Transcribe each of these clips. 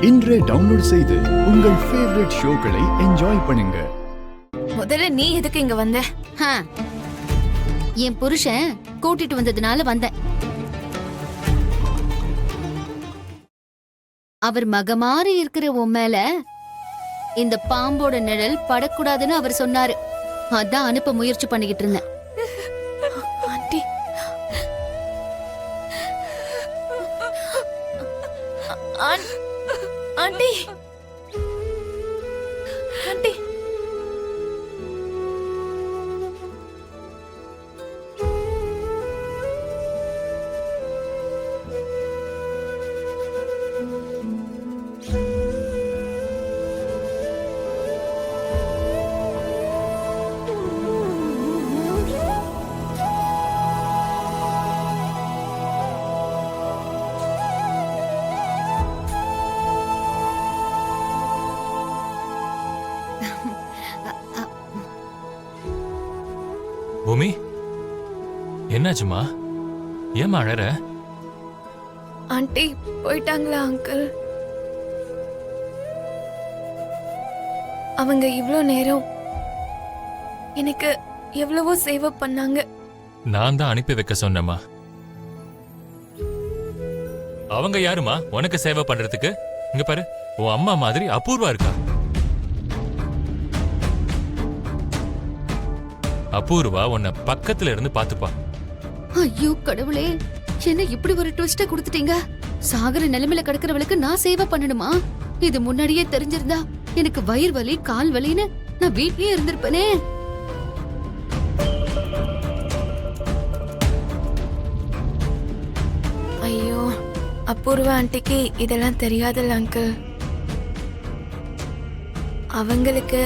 இன்றே டவுன்லோட் செய்து உங்கள் ஃபேவரட் ஷோக்களை என்ஜாய் பண்ணுங்க. முதல்ல நீ எதுக்கு இங்க வந்த? என் புருஷன் கூட்டிட்டு வந்ததுனால வந்தேன். அவர் மகமாறி இருக்கிற உன் மேல இந்த பாம்போட நிழல் படக்கூடாதுன்னு அவர் சொன்னாரு. அதான் அனுப்ப முயற்சி பண்ணிக்கிட்டு இருந்தேன். ஆண்டி, ஆண்டி, ஆண்டி, பூமி, என்னாச்சுமா? ஏமா அழற? ஆண்டி போயிட்டாங்களா அங்கிள்? அவங்க இவ்ளோ நேரம் எனக்கு எவ்வளவோ சேவை பண்ணாங்க. நான் தான் அனுப்பி வைக்க சொன்னேம்மா. அவங்க யாருமா உனக்கு சேவை பண்றதுக்கு? இங்க பாரு, உன் அம்மா மாதிரி அபூர்வா இருக்கா. அபூர்வா உன்னை பக்கத்துல இருந்து பாத்துப்பா. ஐயோ கடவுளே, என்ன இப்படி ஒரு ட்விஸ்ட கொடுத்துட்டீங்க? சாகர நிலைமையில கிடக்கிறவளுக்கு நான் சேவை பண்ணணுமா? இது முன்னாடியே தெரிஞ்சிருந்தா எனக்கு வயிறு வலி, கால் வலின்னு நான் வீட்லயே இருந்திருப்பேனே. ஐயோ, அபூர்வா ஆண்டிக்கு இதெல்லாம் தெரியாதுல்ல அங்கிள். அவங்களுக்கு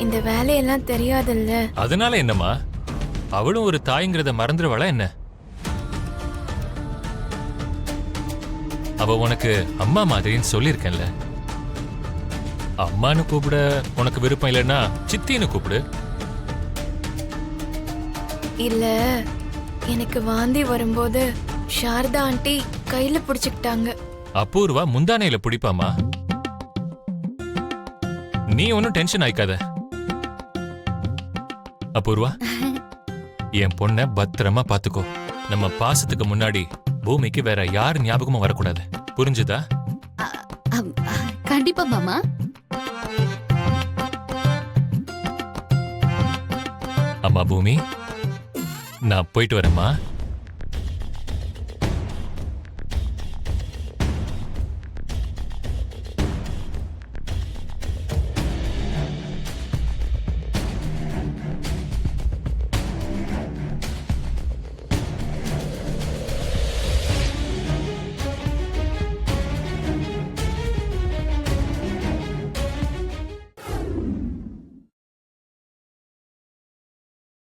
இந்த வேலையெல்லாம் தெரியாதுல்ல. அதனால என்னம்மா, அவளும் ஒரு தாய்ங்கிறத மறந்துடுவாளா என்ன? அவ உனக்கு அம்மா மாதிரின்னு சொல்லியிருக்கேன்ல. அம்மானு கூப்பிட உனக்கு விருப்பம் இல்லைன்னா சித்தின்னு கூப்பிடு. இல்ல, எனக்கு வாந்தி வரும்போது சாரதா ஆண்டி கையில பிடிச்சுக்கிட்டாங்க. அபூர்வா முந்தானையில பிடிப்பாமா? நீ ஒன்னும் டென்ஷன் ஆயிக்காத. அபூர்வா, என் பொண்ண பத்திரமா பாத்துக்கோ. நம்ம பாசத்துக்கு முன்னாடி பூமிக்கு வேற யார் ஞாபகமும் வரக்கூடாது. புரிஞ்சுதா? கண்டிப்பா மாமா. அம்மா பூமி, நான் போயிட்டு வரேம்மா.